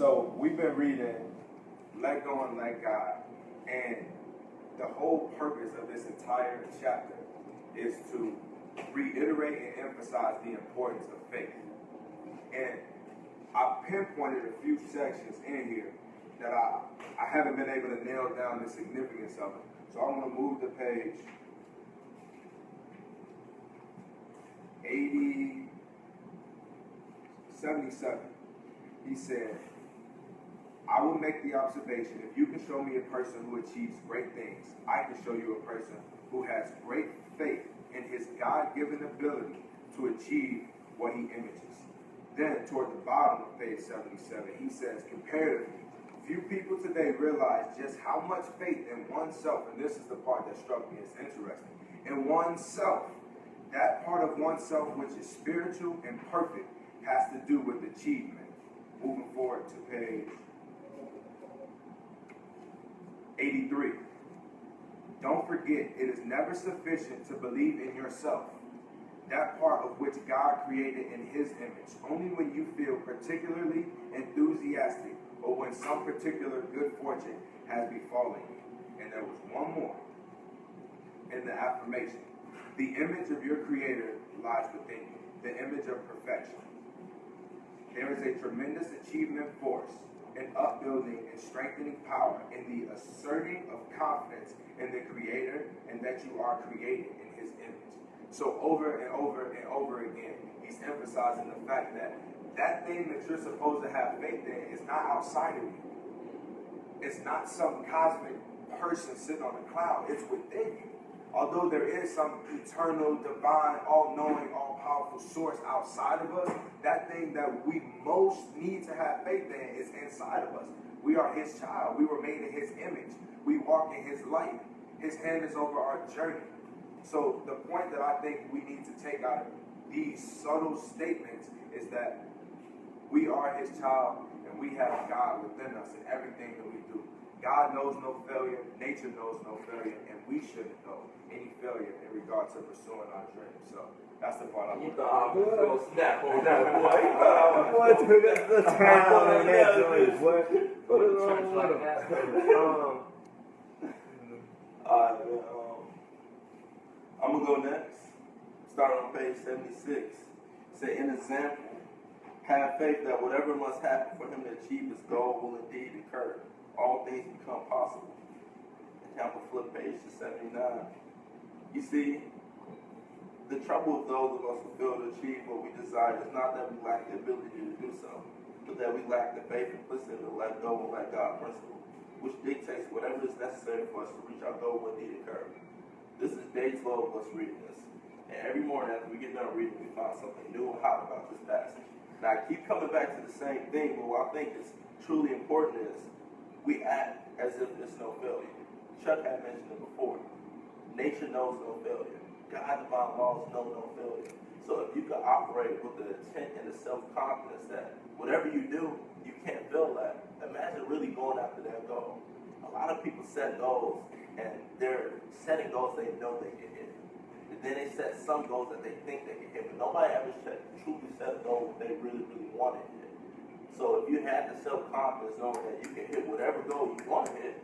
So we've been reading Let Go and Let God, and the whole purpose of this entire chapter is to reiterate and emphasize the importance of faith. And I pinpointed a few sections in here that I haven't been able to nail down the significance of it. So I'm going to move to page 77. He said, I will make the observation, if you can show me a person who achieves great things, I can show you a person who has great faith in his God-given ability to achieve what he images. Then, toward the bottom of page 77, he says, comparatively, few people today realize just how much faith in oneself, and this is the part that struck me as interesting, in oneself, that part of oneself which is spiritual and perfect, has to do with achievement. Moving forward to page 83. Don't forget, it is never sufficient to believe in yourself, that part of which God created in his image, only when you feel particularly enthusiastic or when some particular good fortune has befallen you. And there was one more in the affirmation. The image of your Creator lies within you, the image of perfection. There is a tremendous achievement force, an upbuilding and strengthening power in the asserting of confidence in the Creator and that you are created in his image. So over and over and over again, he's emphasizing the fact that that thing that you're supposed to have faith in is not outside of you. It's not some cosmic person sitting on a cloud. It's within you. Although there is some eternal, divine, all-knowing, all-powerful source outside of us, that thing that we most need to have faith in is inside of us. We are his child. We were made in his image. We walk in his light. His hand is over our journey. So the point that I think we need to take out of these subtle statements is that we are his child and we have God within us in everything that we do. God knows no failure, nature knows no failure, and we shouldn't know any failure in regards to pursuing our dreams. So that's the part I want to snap on that boy. Boy, took the time on that joint, boy. Put it on with him. I'm going to go next. Starting on page 76. Say, in example, have faith that whatever must happen for him to achieve his goal will indeed occur. All things become possible. And I'm going to flip page to 79. You see, the trouble with those of us who fail to achieve what we desire is not that we lack the ability to do so, but that we lack the faith implicit in the let go and let God principle, which dictates whatever is necessary for us to reach our goal when need occur. This is day 12 of us reading this. And every morning after we get done reading, we find something new and hot about this passage. Now, I keep coming back to the same thing, but what I think is truly important is we act as if there's no failure. Chuck had mentioned it before. Nature knows no failure. God's divine laws know no failure. So if you can operate with the intent and the self-confidence that whatever you do, you can't fail at, imagine really going after that goal. A lot of people set goals, and they're setting goals they know they can hit. And then they set some goals that they think they can hit, but nobody ever truly set a goal that they really, really want to hit. So if you have the self-confidence knowing that you can hit whatever goal you want to hit,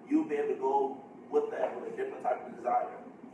you'll be able to go with that with a different type of desire,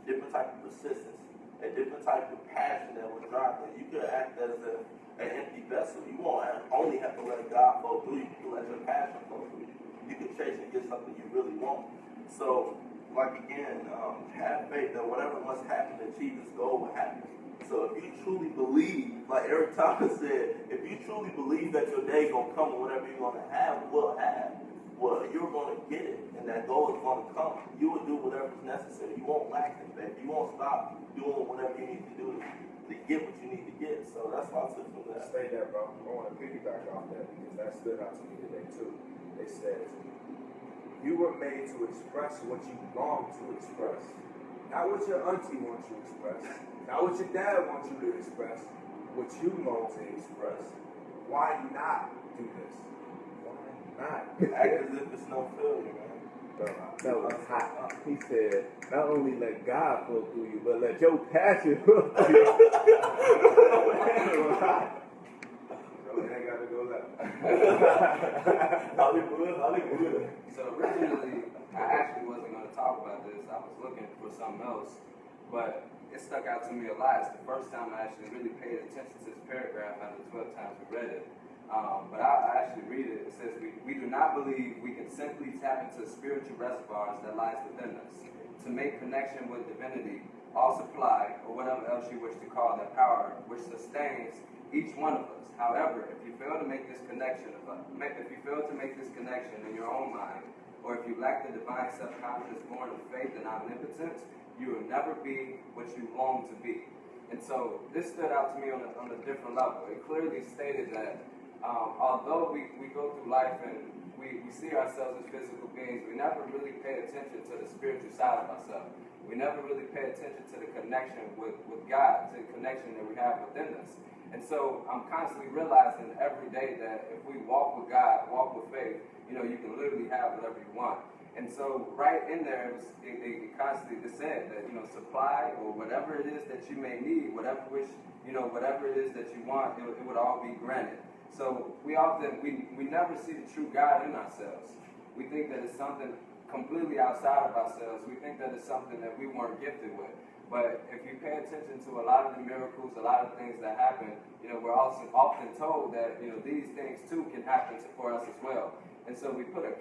different type of persistence, a different type of passion that will drive that. You could act as an empty vessel. You won't only have to let God flow through you. You can let your passion flow through you. You can chase and get something you really want. So, like again, have faith that whatever must happen to achieve this goal will happen. So if you truly believe, like Eric Thomas said, if you truly believe that your day gonna come and whatever you're gonna have will have, well, you're gonna get it, and that goal is gonna come. You will do whatever is necessary. You won't lack in faith. You won't stop doing whatever you need to do to get what you need to get. So that's why I took from that. Stay there, bro. I want to piggyback off that because that stood out to me today too. It says, you were made to express what you long to express. Not what your auntie wants you to express. Not what your dad wants you to express. What you long to express. Why not do this? Why not? Act as if it's no failure, man. That was hot. He said, not only let God flow through you, but let your passion flow through you. Bro, ain't gotta go left. Hollywood. So originally, I actually wasn't going to talk about this. I was looking for something else, but it stuck out to me a lot. It's the first time I actually really paid attention to this paragraph out of the 12 times we read it. But I actually read it. It says, we do not believe we can simply tap into spiritual reservoirs that lies within us to make connection with divinity, all supply, or whatever else you wish to call that power, which sustains each one of us. However, if you fail to make this connection, in your own mind, or if you lack the divine self-confidence born of faith and omnipotence, you will never be what you long to be. And so this stood out to me on a different level. It clearly stated that although we go through life and we see ourselves as physical beings, we never really pay attention to the spiritual side of ourselves. We never really pay attention to the connection with God, to the connection that we have within us. And so I'm constantly realizing every day that if we walk with God, walk with faith, you can literally have whatever you want. And so right in there, it constantly said that, supply or whatever it is that you may need, whatever it is that you want, it would all be granted. So we never see the true God in ourselves. We think that it's something completely outside of ourselves. We think that it's something that we weren't gifted with. But if you pay attention to a lot of the miracles, a lot of things that happen, we're also often told that, these things too can happen for us as well. And so we put a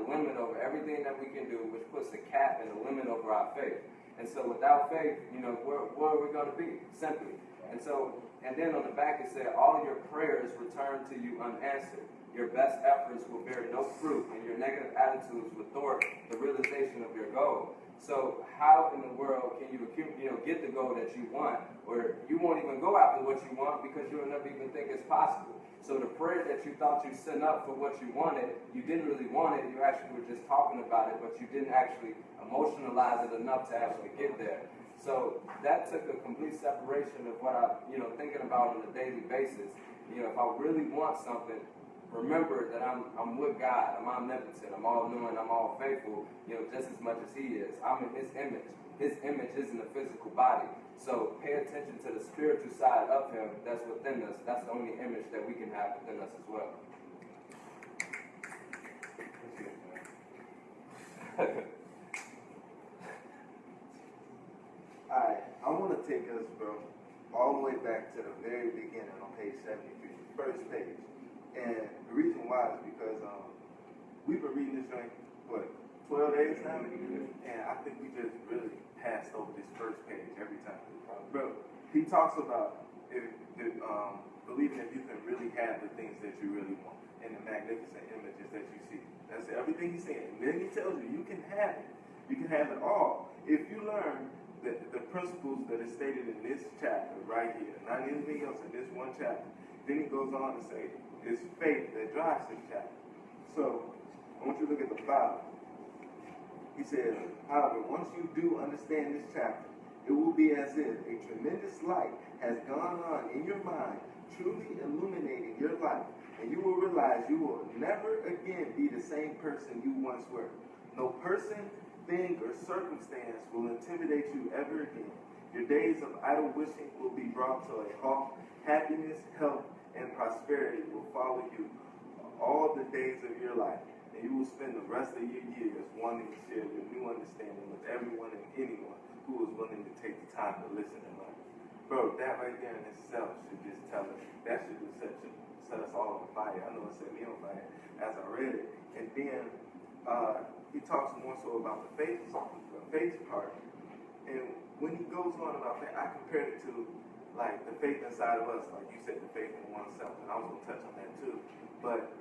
limit over everything that we can do, which puts a cap and a limit over our faith. And so without faith, where are we going to be? Simply. And then on the back it said, all of your prayers return to you unanswered. Your best efforts will bear no fruit, and your negative attitudes will thwart the realization of your goal. So how in the world can you get the goal that you want, or you won't even go after what you want because you'll never even think it's possible? So the prayer that you thought you sent up for what you wanted, you didn't really want it. You actually were just talking about it, but you didn't actually emotionalize it enough to actually get there. So that took a complete separation of what I'm, thinking about on a daily basis. If I really want something, remember that I'm with God. I'm omnipotent. I'm all-knowing. I'm all faithful, just as much as He is. I'm in His image. His image isn't a physical body. So pay attention to the spiritual side of Him that's within us. That's the only image that we can have within us as well. Alright, I want to take us, bro, all the way back to the very beginning on page 73, first page. And the reason why is because we've been reading this joint, 12 days now? And I think we just really passed over this first page every time. Bro, he talks about believing that you can really have the things that you really want and the magnificent images that you see. That's everything he's saying. And then he tells you, you can have it. You can have it all. If you learn the principles that are stated in this chapter right here, not anything else in this one chapter, then he goes on to say, it's faith that drives this chapter. So, I want you to look at the Bible. He says, however, once you do understand this chapter, it will be as if a tremendous light has gone on in your mind, truly illuminating your life, and you will realize you will never again be the same person you once were. No person, thing, or circumstance will intimidate you ever again. Your days of idle wishing will be brought to a halt. Happiness, health, and prosperity will follow you all the days of your life, and you will spend the rest of your years wanting to share your new understanding with everyone and anyone who is willing to take the time to listen and learn. Bro, that right there in itself should just tell us, that should just set us all on fire. I know it set me on fire as I read it. And then he talks more so about the faith part. And when he goes on about that, I compared it to like the faith inside of us, like you said, the faith in oneself, and I was going to touch on that too. But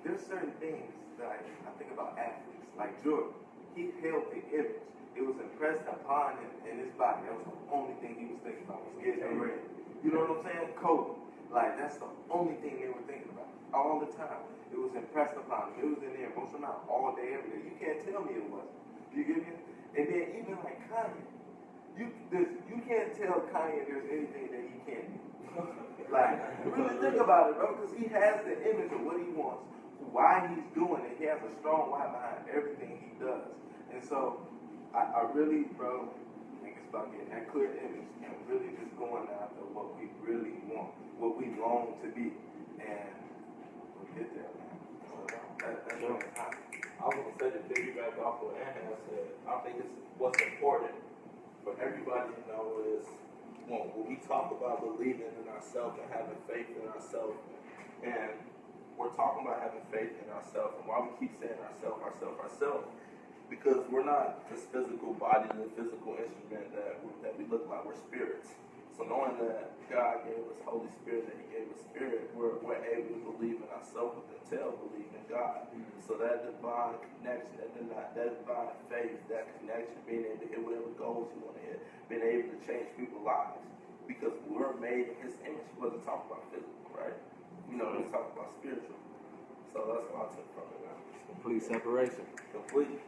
there's certain things that I think about athletes, like Jordan. He held the image. It was impressed upon him in his body. That was the only thing he was thinking about, was getting ready. You know what I'm saying? Kobe. Like, that's the only thing they were thinking about all the time. It was impressed upon him. It was in their emotional mind all day, every day. You can't tell me it wasn't. You get me? And then even like Kanye. You can't tell Kanye there's anything that he can't do. Like, really think about it, bro, because he has the image of what he wants, why he's doing it. He has a strong why behind everything he does. And so, I really, bro, think it's about getting that clear image and really just going after what we really want, what we long to be. And we get there, man. So that's really hot. I was gonna say to piggyback off what Anna said. I think it's what's important for everybody to know is when we talk about believing in ourselves and having faith in ourselves, and we're talking about having faith in ourselves, and why we keep saying ourselves, because we're not this physical body and a physical instrument that we look like. We're spirits. So knowing that God gave us Holy Spirit, that He gave us Spirit, we're able to believe in ourselves until believe in God. So that divine connection, that divine faith, that connection, being able to hit whatever goals you want to hit, being able to change people's lives, because we're made in His image. He wasn't talking about physical, right? You know, he's talking about spiritual. So that's what I took from it, man. Complete separation. Complete.